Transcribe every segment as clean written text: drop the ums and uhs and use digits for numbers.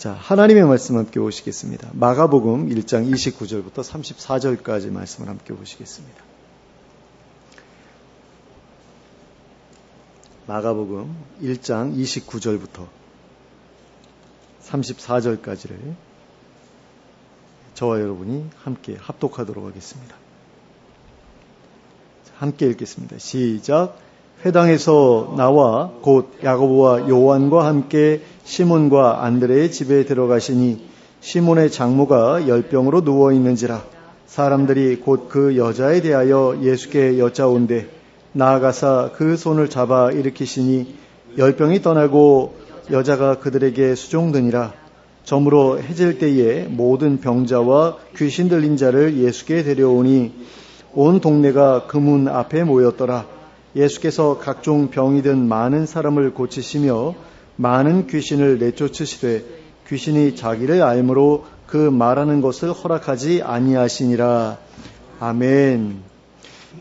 자, 하나님의 말씀 함께 보시겠습니다. 마가복음 1장 29절부터 34절까지 말씀을 함께 보시겠습니다. 마가복음 1장 29절부터 34절까지를 저와 여러분이 함께 합독하도록 하겠습니다. 함께 읽겠습니다. 시작. 회당에서 나와 곧 야고보와 요한과 함께 시몬과 안드레의 집에 들어가시니 시몬의 장모가 열병으로 누워있는지라. 사람들이 곧 그 여자에 대하여 예수께 여짜온대 나아가사 그 손을 잡아 일으키시니 열병이 떠나고 여자가 그들에게 수종드니라. 저물어 해질 때에 모든 병자와 귀신 들린 자를 예수께 데려오니 온 동네가 그 문 앞에 모였더라. 예수께서 각종 병이 든 많은 사람을 고치시며 많은 귀신을 내쫓으시되 귀신이 자기를 알므로 그 말하는 것을 허락하지 아니하시니라. 아멘.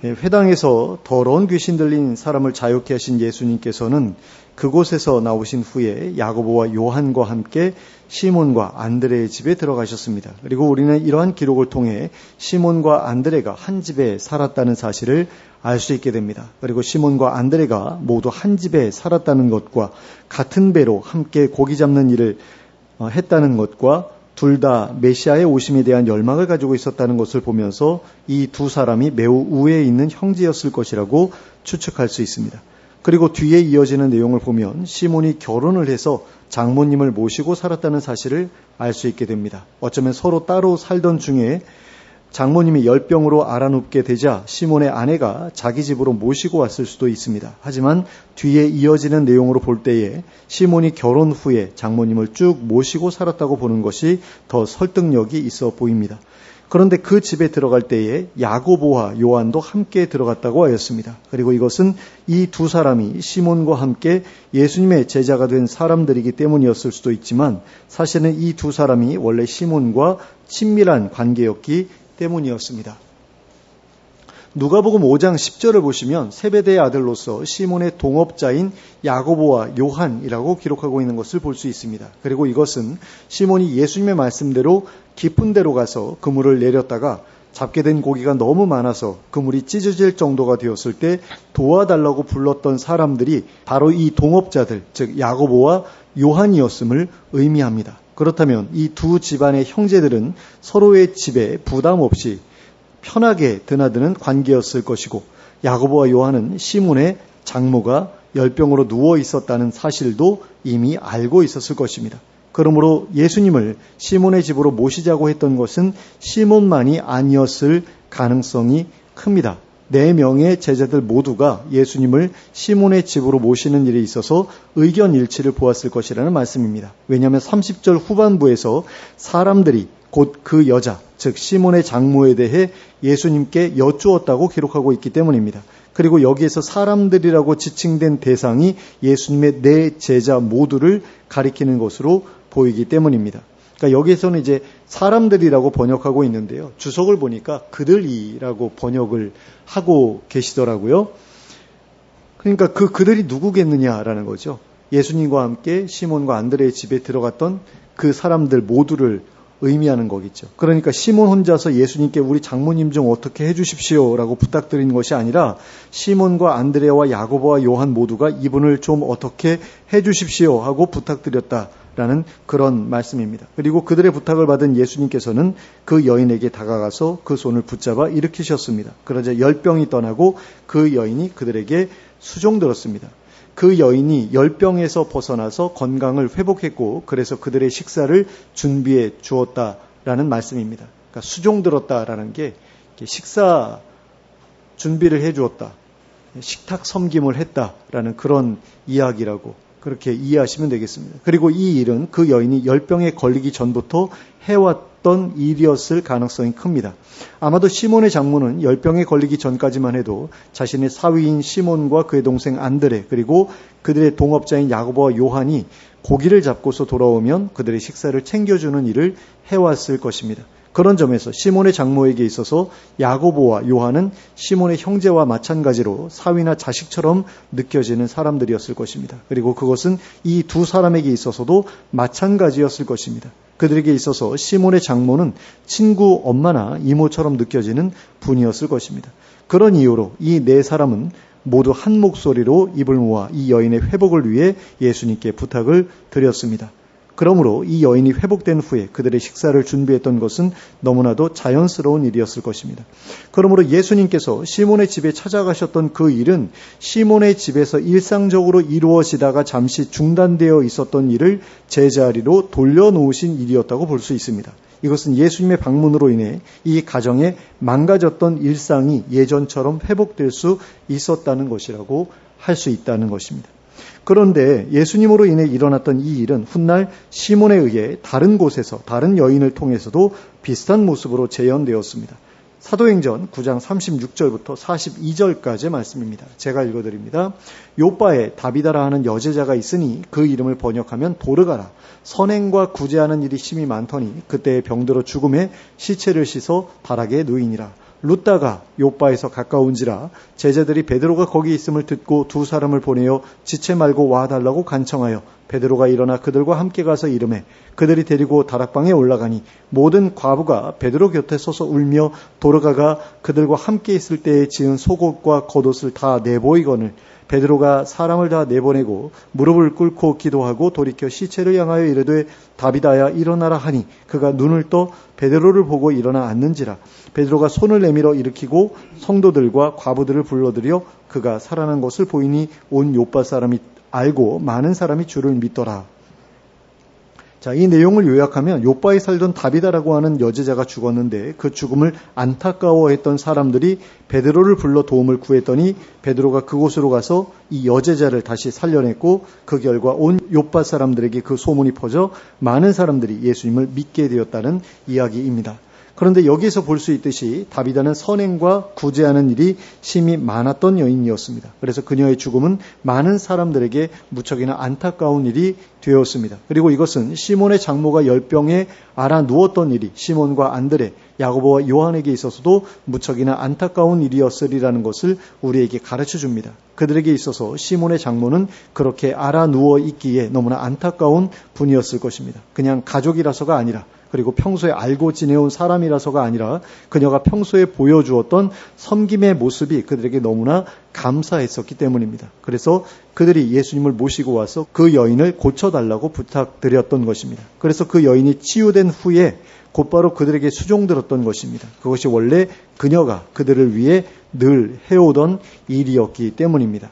회당에서 더러운 귀신 들린 사람을 자유케 하신 예수님께서는 그곳에서 나오신 후에 야고보와 요한과 함께 시몬과 안드레의 집에 들어가셨습니다. 그리고 우리는 이러한 기록을 통해 시몬과 안드레가 한 집에 살았다는 사실을 알 수 있게 됩니다. 그리고 시몬과 안드레가 모두 한 집에 살았다는 것과 같은 배로 함께 고기 잡는 일을 했다는 것과 둘 다 메시아의 오심에 대한 열망을 가지고 있었다는 것을 보면서 이 두 사람이 매우 우애에 있는 형제였을 것이라고 추측할 수 있습니다. 그리고 뒤에 이어지는 내용을 보면 시몬이 결혼을 해서 장모님을 모시고 살았다는 사실을 알 수 있게 됩니다. 어쩌면 서로 따로 살던 중에 장모님이 열병으로 앓아눕게 되자 시몬의 아내가 자기 집으로 모시고 왔을 수도 있습니다. 하지만 뒤에 이어지는 내용으로 볼 때에 시몬이 결혼 후에 장모님을 쭉 모시고 살았다고 보는 것이 더 설득력이 있어 보입니다. 그런데 그 집에 들어갈 때에 야고보와 요한도 함께 들어갔다고 하였습니다. 그리고 이것은 이 두 사람이 시몬과 함께 예수님의 제자가 된 사람들이기 때문이었을 수도 있지만 사실은 이 두 사람이 원래 시몬과 친밀한 관계였기 때문이었습니다. 누가복음 5장 10절을 보시면 세베대의 아들로서 시몬의 동업자인 야고보와 요한이라고 기록하고 있는 것을 볼 수 있습니다. 그리고 이것은 시몬이 예수님의 말씀대로 깊은 데로 가서 그물을 내렸다가 잡게 된 고기가 너무 많아서 그물이 찢어질 정도가 되었을 때 도와달라고 불렀던 사람들이 바로 이 동업자들, 즉 야고보와 요한이었음을 의미합니다. 그렇다면 이 두 집안의 형제들은 서로의 집에 부담 없이 편하게 드나드는 관계였을 것이고 야고보와 요한은 시몬의 장모가 열병으로 누워 있었다는 사실도 이미 알고 있었을 것입니다. 그러므로 예수님을 시몬의 집으로 모시자고 했던 것은 시몬만이 아니었을 가능성이 큽니다. 4명의 제자들 모두가 예수님을 시몬의 집으로 모시는 일에 있어서 의견 일치를 보았을 것이라는 말씀입니다. 왜냐하면 30절 후반부에서 사람들이 곧 그 여자, 즉 시몬의 장모에 대해 예수님께 여쭈었다고 기록하고 있기 때문입니다. 그리고 여기에서 사람들이라고 지칭된 대상이 예수님의 4 제자 모두를 가리키는 것으로 보이기 때문입니다. 그러니까 여기에서는 이제 사람들이라고 번역하고 있는데요. 주석을 보니까 그들이라고 번역을 하고 계시더라고요. 그러니까 그들이 누구겠느냐라는 거죠. 예수님과 함께 시몬과 안드레의 집에 들어갔던 그 사람들 모두를 의미하는 거겠죠. 그러니까 시몬 혼자서 예수님께 우리 장모님 좀 어떻게 해주십시오라고 부탁드린 것이 아니라 시몬과 안드레와 야고보와 요한 모두가 이분을 좀 어떻게 해주십시오 하고 부탁드렸다라는 그런 말씀입니다. 그리고 그들의 부탁을 받은 예수님께서는 그 여인에게 다가가서 그 손을 붙잡아 일으키셨습니다. 그러자 열병이 떠나고 그 여인이 그들에게 수종들었습니다. 그 여인이 열병에서 벗어나서 건강을 회복했고 그래서 그들의 식사를 준비해 주었다라는 말씀입니다. 그러니까 수종들었다라는 게 식사 준비를 해 주었다. 식탁 섬김을 했다라는 그런 이야기라고 그렇게 이해하시면 되겠습니다. 그리고 이 일은 그 여인이 열병에 걸리기 전부터 해왔던 일이었을 가능성이 큽니다. 아마도 시몬의 장모는 열병에 걸리기 전까지만 해도 자신의 사위인 시몬과 그의 동생 안드레 그리고 그들의 동업자인 야고보와 요한이 고기를 잡고서 돌아오면 그들의 식사를 챙겨주는 일을 해왔을 것입니다. 그런 점에서 시몬의 장모에게 있어서 야고보와 요한은 시몬의 형제와 마찬가지로 사위나 자식처럼 느껴지는 사람들이었을 것입니다. 그리고 그것은 이 두 사람에게 있어서도 마찬가지였을 것입니다. 그들에게 있어서 시몬의 장모는 친구 엄마나 이모처럼 느껴지는 분이었을 것입니다. 그런 이유로 이 네 사람은 모두 한 목소리로 입을 모아 이 여인의 회복을 위해 예수님께 부탁을 드렸습니다. 그러므로 이 여인이 회복된 후에 그들의 식사를 준비했던 것은 너무나도 자연스러운 일이었을 것입니다. 그러므로 예수님께서 시몬의 집에 찾아가셨던 그 일은 시몬의 집에서 일상적으로 이루어지다가 잠시 중단되어 있었던 일을 제자리로 돌려놓으신 일이었다고 볼 수 있습니다. 이것은 예수님의 방문으로 인해 이 가정에 망가졌던 일상이 예전처럼 회복될 수 있었다는 것이라고 할 수 있다는 것입니다. 그런데 예수님으로 인해 일어났던 이 일은 훗날 시몬에 의해 다른 곳에서 다른 여인을 통해서도 비슷한 모습으로 재현되었습니다. 사도행전 9장 36절부터 42절까지의 말씀입니다. 제가 읽어드립니다. 요바에 다비다라 하는 여제자가 있으니 그 이름을 번역하면 도르가라. 선행과 구제하는 일이 심히 많더니 그때에 병들어 죽음에 시체를 씻어 바락에 누이니라. 룻다가 요바에서 가까운지라 제자들이 베드로가 거기 있음을 듣고 두 사람을 보내어 지체 말고 와달라고 간청하여 베드로가 일어나 그들과 함께 가서 이르매 그들이 데리고 다락방에 올라가니 모든 과부가 베드로 곁에 서서 울며 도르가가 그들과 함께 있을 때에 지은 속옷과 겉옷을 다 내보이거늘 베드로가 사람을 다 내보내고 무릎을 꿇고 기도하고 돌이켜 시체를 향하여 이르되 다비다야 일어나라 하니 그가 눈을 떠 베드로를 보고 일어나 앉는지라. 베드로가 손을 내밀어 일으키고 성도들과 과부들을 불러들여 그가 살아난 것을 보이니 온 요빠 사람이 알고 많은 사람이 주를 믿더라. 자, 이 내용을 요약하면 요빠에 살던 다비다라고 하는 여제자가 죽었는데 그 죽음을 안타까워했던 사람들이 베드로를 불러 도움을 구했더니 베드로가 그곳으로 가서 이 여제자를 다시 살려냈고 그 결과 온 요빠 사람들에게 그 소문이 퍼져 많은 사람들이 예수님을 믿게 되었다는 이야기입니다. 그런데 여기에서 볼 수 있듯이 다비다는 선행과 구제하는 일이 심히 많았던 여인이었습니다. 그래서 그녀의 죽음은 많은 사람들에게 무척이나 안타까운 일이 되었습니다. 그리고 이것은 시몬의 장모가 열병에 앓아 누웠던 일이 시몬과 안드레, 야고보와 요한에게 있어서도 무척이나 안타까운 일이었으리라는 것을 우리에게 가르쳐 줍니다. 그들에게 있어서 시몬의 장모는 그렇게 앓아 누워 있기에 너무나 안타까운 분이었을 것입니다. 그냥 가족이라서가 아니라 그리고 평소에 알고 지내온 사람이라서가 아니라 그녀가 평소에 보여주었던 섬김의 모습이 그들에게 너무나 감사했었기 때문입니다. 그래서 그들이 예수님을 모시고 와서 그 여인을 고쳐달라고 부탁드렸던 것입니다. 그래서 그 여인이 치유된 후에 곧바로 그들에게 수종들었던 것입니다. 그것이 원래 그녀가 그들을 위해 늘 해오던 일이었기 때문입니다.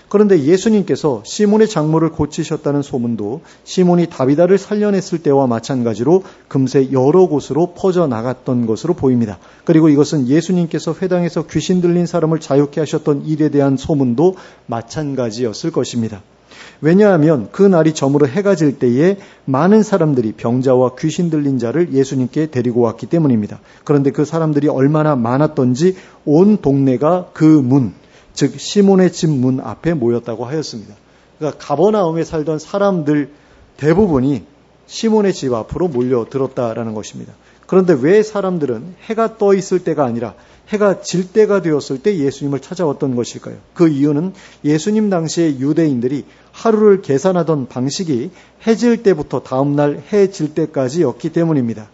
그런데 예수님께서 시몬의 장모를 고치셨다는 소문도 시몬이 다비다를 살려냈을 때와 마찬가지로 금세 여러 곳으로 퍼져나갔던 것으로 보입니다. 그리고 이것은 예수님께서 회당에서 귀신 들린 사람을 자유케 하셨던 일에 대한 소문도 마찬가지였을 것입니다. 왜냐하면 그 날이 저물어 해가 질 때에 많은 사람들이 병자와 귀신 들린 자를 예수님께 데리고 왔기 때문입니다. 그런데 그 사람들이 얼마나 많았던지 온 동네가 그 문, 즉 시몬의 집 문 앞에 모였다고 하였습니다. 그러니까 가버나움에 살던 사람들 대부분이 시몬의 집 앞으로 몰려들었다라는 것입니다. 그런데 왜 사람들은 해가 떠 있을 때가 아니라 해가 질 때가 되었을 때 예수님을 찾아왔던 것일까요? 그 이유는 예수님 당시의 유대인들이 하루를 계산하던 방식이 해질 때부터 다음날 해 질 때까지였기 때문입니다.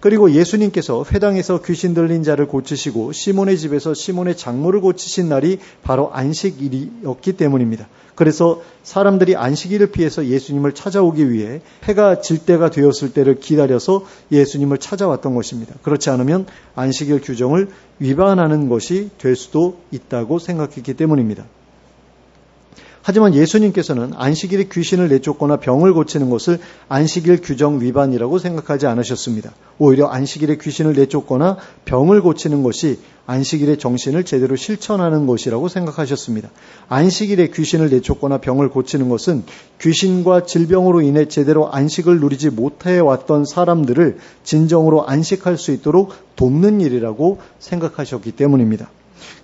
그리고 예수님께서 회당에서 귀신 들린 자를 고치시고 시몬의 집에서 시몬의 장모를 고치신 날이 바로 안식일이었기 때문입니다. 그래서 사람들이 안식일을 피해서 예수님을 찾아오기 위해 해가 질 때가 되었을 때를 기다려서 예수님을 찾아왔던 것입니다. 그렇지 않으면 안식일 규정을 위반하는 것이 될 수도 있다고 생각했기 때문입니다. 하지만 예수님께서는 안식일에 귀신을 내쫓거나 병을 고치는 것을 안식일 규정 위반이라고 생각하지 않으셨습니다. 오히려 안식일에 귀신을 내쫓거나 병을 고치는 것이 안식일의 정신을 제대로 실천하는 것이라고 생각하셨습니다. 안식일에 귀신을 내쫓거나 병을 고치는 것은 귀신과 질병으로 인해 제대로 안식을 누리지 못해왔던 사람들을 진정으로 안식할 수 있도록 돕는 일이라고 생각하셨기 때문입니다.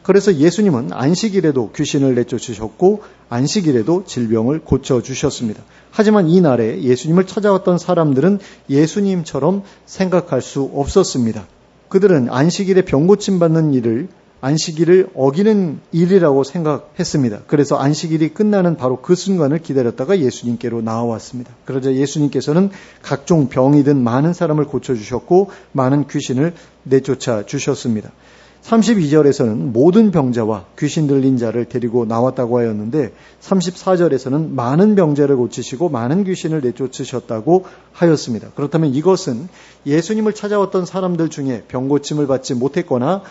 그래서 예수님은 안식일에도 귀신을 내쫓으셨고 안식일에도 질병을 고쳐주셨습니다. 하지만 이날에 예수님을 찾아왔던 사람들은 예수님처럼 생각할 수 없었습니다. 그들은 안식일에 병 고침받는 일을 안식일을 어기는 일이라고 생각했습니다. 그래서 안식일이 끝나는 바로 그 순간을 기다렸다가 예수님께로 나와왔습니다. 그러자 예수님께서는 각종 병이 든 많은 사람을 고쳐주셨고 많은 귀신을 내쫓아 주셨습니다. 32절에서는 모든 병자와 귀신 들린 자를 데리고 나왔다고 하였는데 34절에서는 많은 병자를 고치시고 많은 귀신을 내쫓으셨다고 하였습니다. 그렇다면 이것은 예수님을 찾아왔던 사람들 중에 병 고침을 받지 못했거나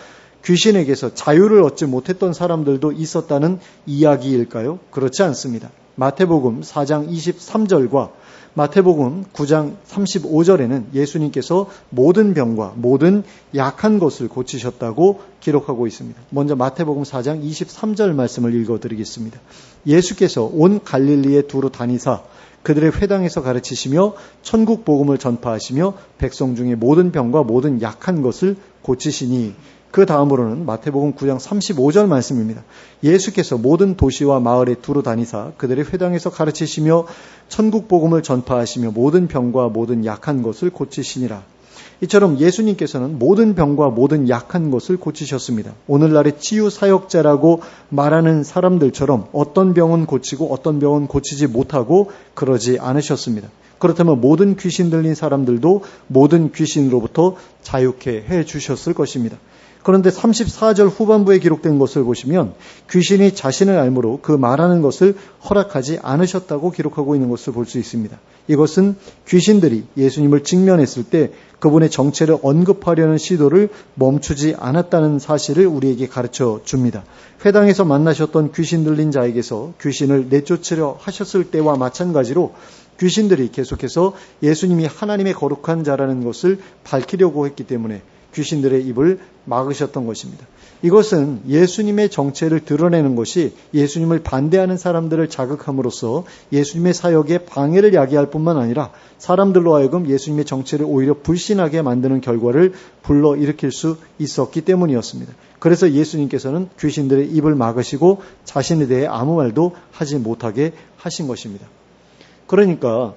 귀신에게서 자유를 얻지 못했던 사람들도 있었다는 이야기일까요? 그렇지 않습니다. 마태복음 4장 23절과 마태복음 9장 35절에는 예수님께서 모든 병과 모든 약한 것을 고치셨다고 기록하고 있습니다. 먼저 마태복음 4장 23절 말씀을 읽어드리겠습니다. 예수께서 온 갈릴리에 두루 다니사 그들의 회당에서 가르치시며 천국 복음을 전파하시며 백성 중에 모든 병과 모든 약한 것을 고치시니 그 다음으로는 마태복음 9장 35절 말씀입니다. 예수께서 모든 도시와 마을에 두루 다니사 그들의 회당에서 가르치시며 천국 복음을 전파하시며 모든 병과 모든 약한 것을 고치시니라. 이처럼 예수님께서는 모든 병과 모든 약한 것을 고치셨습니다. 오늘날의 치유 사역자라고 말하는 사람들처럼 어떤 병은 고치고 어떤 병은 고치지 못하고 그러지 않으셨습니다. 그렇다면 모든 귀신 들린 사람들도 모든 귀신으로부터 자유케 해 주셨을 것입니다. 그런데 34절 후반부에 기록된 것을 보시면 귀신이 자신을 알므로 그 말하는 것을 허락하지 않으셨다고 기록하고 있는 것을 볼 수 있습니다. 이것은 귀신들이 예수님을 직면했을 때 그분의 정체를 언급하려는 시도를 멈추지 않았다는 사실을 우리에게 가르쳐 줍니다. 회당에서 만나셨던 귀신 들린 자에게서 귀신을 내쫓으려 하셨을 때와 마찬가지로 귀신들이 계속해서 예수님이 하나님의 거룩한 자라는 것을 밝히려고 했기 때문에 귀신들의 입을 막으셨던 것입니다. 이것은 예수님의 정체를 드러내는 것이 예수님을 반대하는 사람들을 자극함으로써 예수님의 사역에 방해를 야기할 뿐만 아니라 사람들로 하여금 예수님의 정체를 오히려 불신하게 만드는 결과를 불러일으킬 수 있었기 때문이었습니다. 그래서 예수님께서는 귀신들의 입을 막으시고 자신에 대해 아무 말도 하지 못하게 하신 것입니다. 그러니까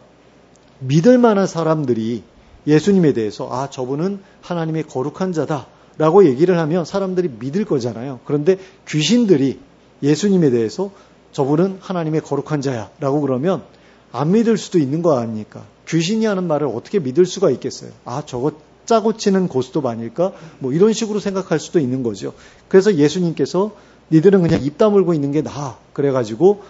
믿을 만한 사람들이 예수님에 대해서 저분은 하나님의 거룩한 자다라고 얘기를 하면 사람들이 믿을 거잖아요. 그런데 귀신들이 예수님에 대해서 저분은 하나님의 거룩한 자야라고 그러면 안 믿을 수도 있는 거 아닙니까? 귀신이 하는 말을 어떻게 믿을 수가 있겠어요? 저거 짜고 치는 고스톱 아닐까? 이런 식으로 생각할 수도 있는 거죠. 그래서 예수님께서 니들은 그냥 입 다물고 있는 게 나아. 그래가지고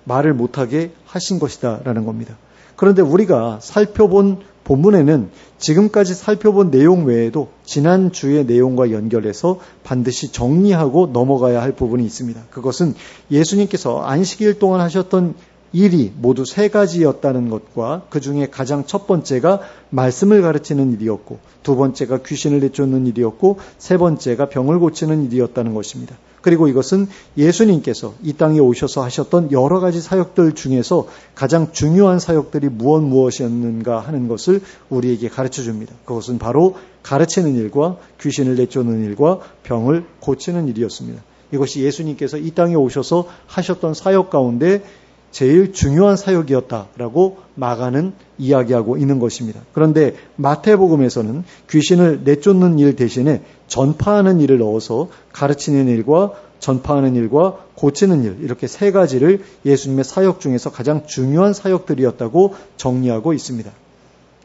말을 못하게 하신 것이다라는 겁니다. 그런데 우리가 살펴본 본문에는 지금까지 살펴본 내용 외에도 지난주의 내용과 연결해서 반드시 정리하고 넘어가야 할 부분이 있습니다. 그것은 예수님께서 안식일 동안 하셨던 일이 모두 3가지였다는 것과 그 중에 가장 첫 번째가 말씀을 가르치는 일이었고 두 번째가 귀신을 내쫓는 일이었고 세 번째가 병을 고치는 일이었다는 것입니다. 그리고 이것은 예수님께서 이 땅에 오셔서 하셨던 여러 가지 사역들 중에서 가장 중요한 사역들이 무엇이었는가 하는 것을 우리에게 가르쳐 줍니다. 그것은 바로 가르치는 일과 귀신을 내쫓는 일과 병을 고치는 일이었습니다. 이것이 예수님께서 이 땅에 오셔서 하셨던 사역 가운데 제일 중요한 사역이었다라고 마가는 이야기하고 있는 것입니다. 그런데 마태복음에서는 귀신을 내쫓는 일 대신에 전파하는 일을 넣어서 가르치는 일과 전파하는 일과 고치는 일 이렇게 3가지를 예수님의 사역 중에서 가장 중요한 사역들이었다고 정리하고 있습니다.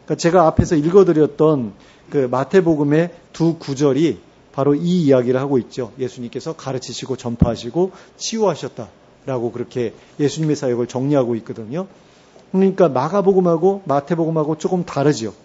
그러니까 제가 앞에서 읽어드렸던 그 마태복음의 두 구절이 바로 이 이야기를 하고 있죠. 예수님께서 가르치시고 전파하시고 치유하셨다. 라고 그렇게 예수님의 사역을 정리하고 있거든요. 그러니까 마가복음하고 마태복음하고 조금 다르죠.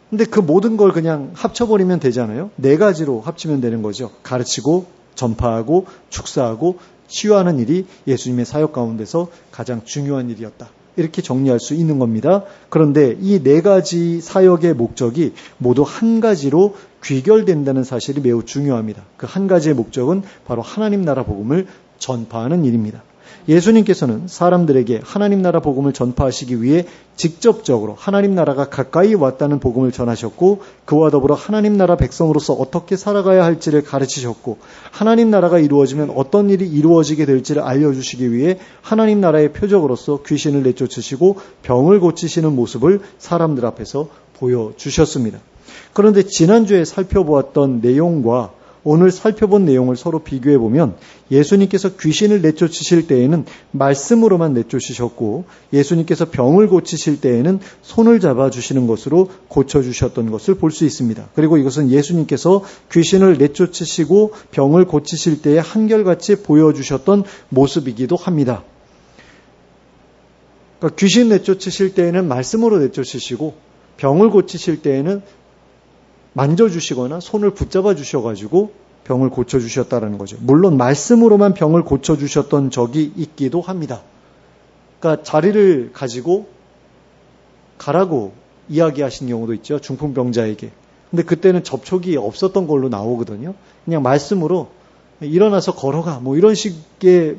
근데 그 모든 걸 그냥 합쳐버리면 되잖아요. 4가지로 합치면 되는 거죠. 가르치고 전파하고 축사하고 치유하는 일이 예수님의 사역 가운데서 가장 중요한 일이었다. 이렇게 정리할 수 있는 겁니다. 그런데 이 4가지 사역의 목적이 모두 한 가지로 귀결된다는 사실이 매우 중요합니다. 그 한 가지의 목적은 바로 하나님 나라 복음을 전파하는 일입니다. 예수님께서는 사람들에게 하나님 나라 복음을 전파하시기 위해 직접적으로 하나님 나라가 가까이 왔다는 복음을 전하셨고, 그와 더불어 하나님 나라 백성으로서 어떻게 살아가야 할지를 가르치셨고, 하나님 나라가 이루어지면 어떤 일이 이루어지게 될지를 알려주시기 위해 하나님 나라의 표적으로서 귀신을 내쫓으시고 병을 고치시는 모습을 사람들 앞에서 보여주셨습니다. 그런데 지난주에 살펴보았던 내용과 오늘 살펴본 내용을 서로 비교해 보면 예수님께서 귀신을 내쫓으실 때에는 말씀으로만 내쫓으셨고, 예수님께서 병을 고치실 때에는 손을 잡아주시는 것으로 고쳐주셨던 것을 볼 수 있습니다. 그리고 이것은 예수님께서 귀신을 내쫓으시고 병을 고치실 때에 한결같이 보여주셨던 모습이기도 합니다. 그러니까 귀신 내쫓으실 때에는 말씀으로 내쫓으시고, 병을 고치실 때에는 만져주시거나 손을 붙잡아 주셔가지고 병을 고쳐주셨다는 거죠. 물론 말씀으로만 병을 고쳐주셨던 적이 있기도 합니다. 그러니까 자리를 가지고 가라고 이야기하신 경우도 있죠. 중풍병자에게. 근데 그때는 접촉이 없었던 걸로 나오거든요. 그냥 말씀으로 일어나서 걸어가 뭐 이런 식의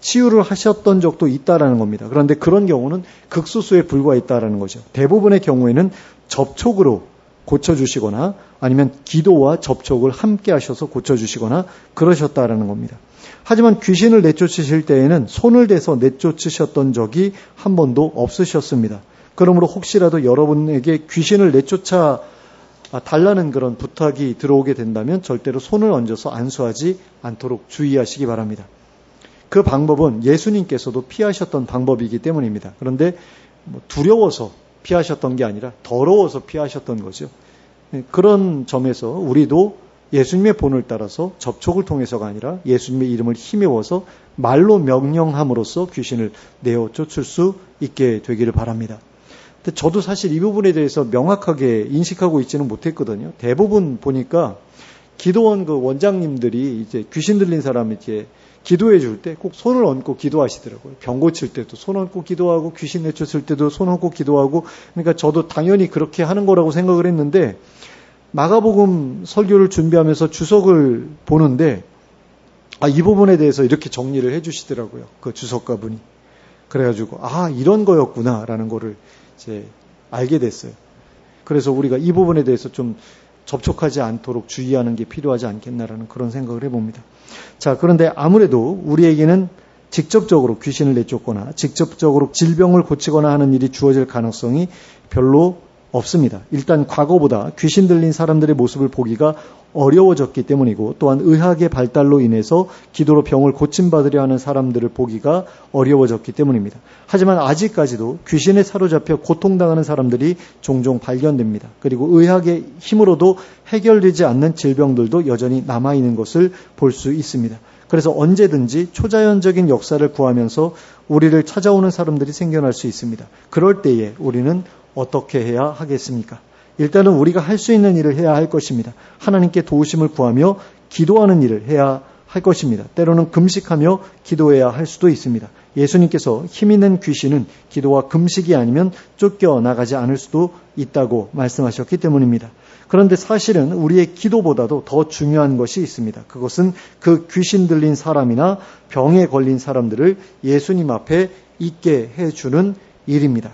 치유를 하셨던 적도 있다라는 겁니다. 그런데 그런 경우는 극소수에 불과했다라는 거죠. 대부분의 경우에는 접촉으로 고쳐주시거나 아니면 기도와 접촉을 함께 하셔서 고쳐주시거나 그러셨다라는 겁니다. 하지만 귀신을 내쫓으실 때에는 손을 대서 내쫓으셨던 적이 한 번도 없으셨습니다. 그러므로 혹시라도 여러분에게 귀신을 내쫓아 달라는 그런 부탁이 들어오게 된다면 절대로 손을 얹어서 안수하지 않도록 주의하시기 바랍니다. 그 방법은 예수님께서도 피하셨던 방법이기 때문입니다. 그런데 두려워서 피하셨던 게 아니라 더러워서 피하셨던 거죠. 그런 점에서 우리도 예수님의 본을 따라서 접촉을 통해서가 아니라 예수님의 이름을 힘입어서 말로 명령함으로써 귀신을 내어 쫓을 수 있게 되기를 바랍니다. 근데 저도 사실 이 부분에 대해서 명확하게 인식하고 있지는 못했거든요. 대부분 보니까 기도원 그 원장님들이 이제 귀신 들린 사람 이제 기도해 줄 때 꼭 손을 얹고 기도하시더라고요. 병 고칠 때도 손 얹고 기도하고 귀신 내쫓을 때도 손 얹고 기도하고. 그러니까 저도 당연히 그렇게 하는 거라고 생각을 했는데 마가복음 설교를 준비하면서 주석을 보는데 이 부분에 대해서 이렇게 정리를 해 주시더라고요. 그 주석가분이. 그래가지고 이런 거였구나라는 거를 이제 알게 됐어요. 그래서 우리가 이 부분에 대해서 좀 접촉하지 않도록 주의하는 게 필요하지 않겠나라는 그런 생각을 해봅니다. 자, 그런데 아무래도 우리에게는 직접적으로 귀신을 내쫓거나 직접적으로 질병을 고치거나 하는 일이 주어질 가능성이 별로 없습니다. 일단 과거보다 귀신 들린 사람들의 모습을 보기가 어려워졌기 때문이고, 또한 의학의 발달로 인해서 기도로 병을 고침받으려 하는 사람들을 보기가 어려워졌기 때문입니다. 하지만 아직까지도 귀신에 사로잡혀 고통당하는 사람들이 종종 발견됩니다. 그리고 의학의 힘으로도 해결되지 않는 질병들도 여전히 남아있는 것을 볼 수 있습니다. 그래서 언제든지 초자연적인 역사를 구하면서 우리를 찾아오는 사람들이 생겨날 수 있습니다. 그럴 때에 우리는 어떻게 해야 하겠습니까? 일단은 우리가 할 수 있는 일을 해야 할 것입니다. 하나님께 도우심을 구하며 기도하는 일을 해야 할 것입니다. 때로는 금식하며 기도해야 할 수도 있습니다. 예수님께서 힘있는 귀신은 기도와 금식이 아니면 쫓겨나가지 않을 수도 있다고 말씀하셨기 때문입니다. 그런데 사실은 우리의 기도보다도 더 중요한 것이 있습니다. 그것은 그 귀신 들린 사람이나 병에 걸린 사람들을 예수님 앞에 있게 해주는 일입니다.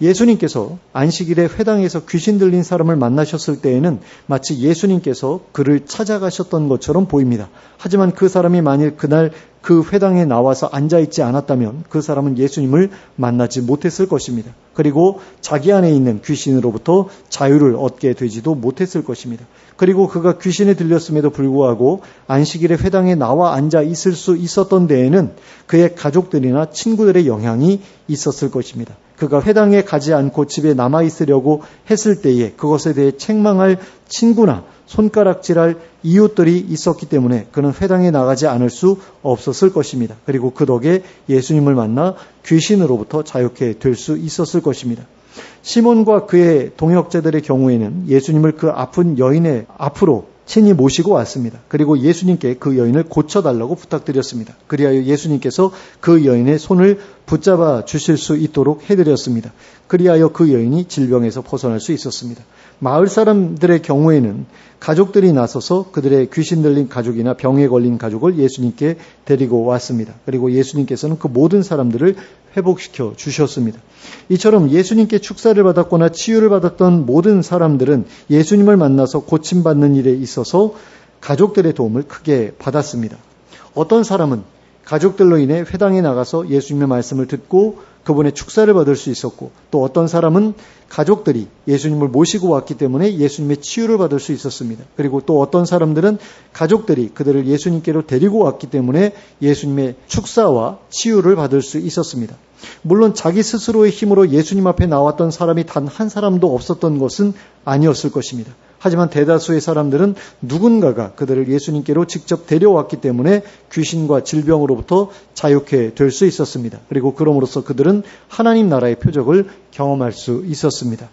예수님께서 안식일에 회당에서 귀신 들린 사람을 만나셨을 때에는 마치 예수님께서 그를 찾아가셨던 것처럼 보입니다. 하지만 그 사람이 만일 그날 그 회당에 나와서 앉아있지 않았다면 그 사람은 예수님을 만나지 못했을 것입니다. 그리고 자기 안에 있는 귀신으로부터 자유를 얻게 되지도 못했을 것입니다. 그리고 그가 귀신에 들렸음에도 불구하고 안식일에 회당에 나와 앉아 있을 수 있었던 데에는 그의 가족들이나 친구들의 영향이 있었을 것입니다. 그가 회당에 가지 않고 집에 남아있으려고 했을 때에 그것에 대해 책망할 친구나 손가락질할 이웃들이 있었기 때문에 그는 회당에 나가지 않을 수 없었을 것입니다. 그리고 그 덕에 예수님을 만나 귀신으로부터 자유케 될 수 있었을 것입니다. 시몬과 그의 동역자들의 경우에는 예수님을 그 아픈 여인의 앞으로 친히 모시고 왔습니다. 그리고 예수님께 그 여인을 고쳐달라고 부탁드렸습니다. 그리하여 예수님께서 그 여인의 손을 붙잡아 주실 수 있도록 해드렸습니다. 그리하여 그 여인이 질병에서 벗어날 수 있었습니다. 마을 사람들의 경우에는 가족들이 나서서 그들의 귀신 들린 가족이나 병에 걸린 가족을 예수님께 데리고 왔습니다. 그리고 예수님께서는 그 모든 사람들을 회복시켜 주셨습니다. 이처럼 예수님께 축사를 받았거나 치유를 받았던 모든 사람들은 예수님을 만나서 고침받는 일에 있어서 가족들의 도움을 크게 받았습니다. 어떤 사람은 가족들로 인해 회당에 나가서 예수님의 말씀을 듣고 그분의 축사를 받을 수 있었고, 또 어떤 사람은 가족들이 예수님을 모시고 왔기 때문에 예수님의 치유를 받을 수 있었습니다. 그리고 또 어떤 사람들은 가족들이 그들을 예수님께로 데리고 왔기 때문에 예수님의 축사와 치유를 받을 수 있었습니다. 물론 자기 스스로의 힘으로 예수님 앞에 나왔던 사람이 단 한 사람도 없었던 것은 아니었을 것입니다. 하지만 대다수의 사람들은 누군가가 그들을 예수님께로 직접 데려왔기 때문에 귀신과 질병으로부터 자유케 될 수 있었습니다. 그리고 그럼으로써 그들은 하나님 나라의 표적을 경험할 수 있었습니다.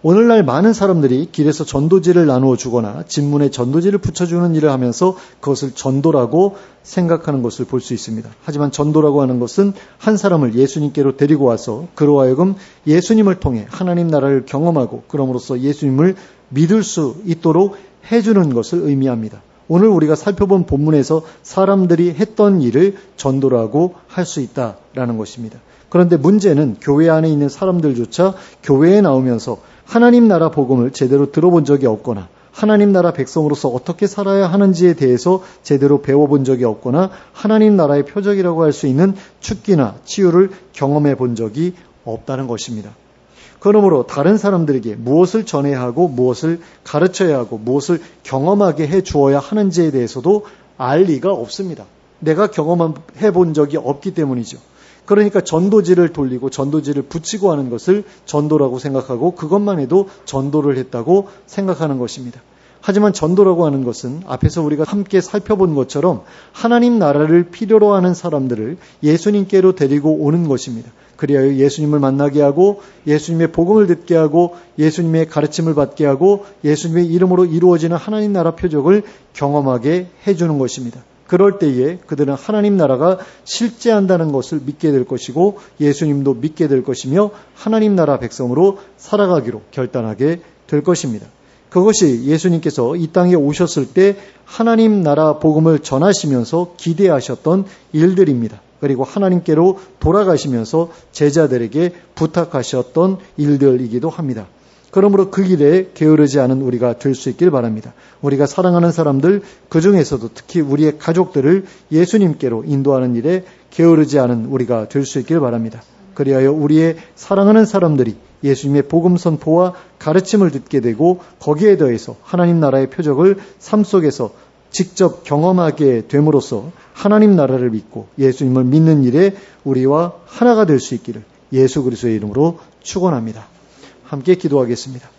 오늘날 많은 사람들이 길에서 전도지를 나누어 주거나 진문에 전도지를 붙여주는 일을 하면서 그것을 전도라고 생각하는 것을 볼 수 있습니다. 하지만 전도라고 하는 것은 한 사람을 예수님께로 데리고 와서 그로 하여금 예수님을 통해 하나님 나라를 경험하고 그럼으로써 예수님을 믿을 수 있도록 해주는 것을 의미합니다. 오늘 우리가 살펴본 본문에서 사람들이 했던 일을 전도라고 할 수 있다라는 것입니다. 그런데 문제는 교회 안에 있는 사람들조차 교회에 나오면서 하나님 나라 복음을 제대로 들어본 적이 없거나 하나님 나라 백성으로서 어떻게 살아야 하는지에 대해서 제대로 배워본 적이 없거나 하나님 나라의 표적이라고 할 수 있는 축기나 치유를 경험해 본 적이 없다는 것입니다. 그러므로 다른 사람들에게 무엇을 전해야 하고 무엇을 가르쳐야 하고 무엇을 경험하게 해 주어야 하는지에 대해서도 알 리가 없습니다. 내가 경험해 본 적이 없기 때문이죠. 그러니까 전도지를 돌리고 전도지를 붙이고 하는 것을 전도라고 생각하고 그것만 해도 전도를 했다고 생각하는 것입니다. 하지만 전도라고 하는 것은 앞에서 우리가 함께 살펴본 것처럼 하나님 나라를 필요로 하는 사람들을 예수님께로 데리고 오는 것입니다. 그리하여 예수님을 만나게 하고 예수님의 복음을 듣게 하고 예수님의 가르침을 받게 하고 예수님의 이름으로 이루어지는 하나님 나라 표적을 경험하게 해주는 것입니다. 그럴 때에 그들은 하나님 나라가 실제한다는 것을 믿게 될 것이고 예수님도 믿게 될 것이며 하나님 나라 백성으로 살아가기로 결단하게 될 것입니다. 그것이 예수님께서 이 땅에 오셨을 때 하나님 나라 복음을 전하시면서 기대하셨던 일들입니다. 그리고 하나님께로 돌아가시면서 제자들에게 부탁하셨던 일들이기도 합니다. 그러므로 그 길에 게으르지 않은 우리가 될 수 있길 바랍니다. 우리가 사랑하는 사람들, 그 중에서도 특히 우리의 가족들을 예수님께로 인도하는 일에 게으르지 않은 우리가 될 수 있길 바랍니다. 그리하여 우리의 사랑하는 사람들이 예수님의 복음 선포와 가르침을 듣게 되고 거기에 더해서 하나님 나라의 표적을 삶 속에서 직접 경험하게 됨으로써 하나님 나라를 믿고 예수님을 믿는 일에 우리와 하나가 될 수 있기를 예수 그리스도의 이름으로 축원합니다. 함께 기도하겠습니다.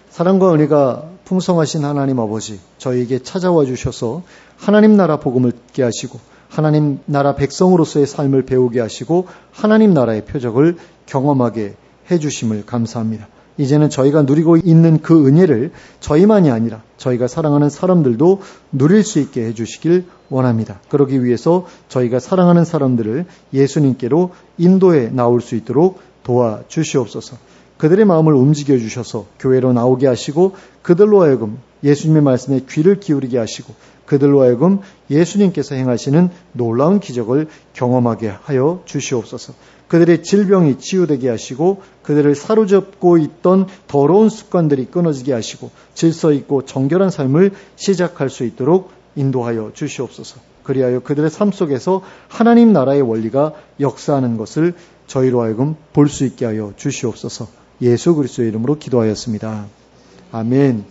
사랑과 은혜가 풍성하신 하나님 아버지, 저희에게 찾아와 주셔서 하나님 나라 복음을 듣게 하시고 하나님 나라 백성으로서의 삶을 배우게 하시고 하나님 나라의 표적을 경험하게 해주심을 감사합니다. 이제는 저희가 누리고 있는 그 은혜를 저희만이 아니라 저희가 사랑하는 사람들도 누릴 수 있게 해주시길 원합니다. 그러기 위해서 저희가 사랑하는 사람들을 예수님께로 인도해 나올 수 있도록 도와주시옵소서. 그들의 마음을 움직여 주셔서 교회로 나오게 하시고 그들로 하여금 예수님의 말씀에 귀를 기울이게 하시고 그들로 하여금 예수님께서 행하시는 놀라운 기적을 경험하게 하여 주시옵소서. 그들의 질병이 치유되게 하시고 그들을 사로잡고 있던 더러운 습관들이 끊어지게 하시고 질서 있고 정결한 삶을 시작할 수 있도록 인도하여 주시옵소서. 그리하여 그들의 삶 속에서 하나님 나라의 원리가 역사하는 것을 저희로 하여금 볼 수 있게 하여 주시옵소서. 예수 그리스도의 이름으로 기도하였습니다. 아멘.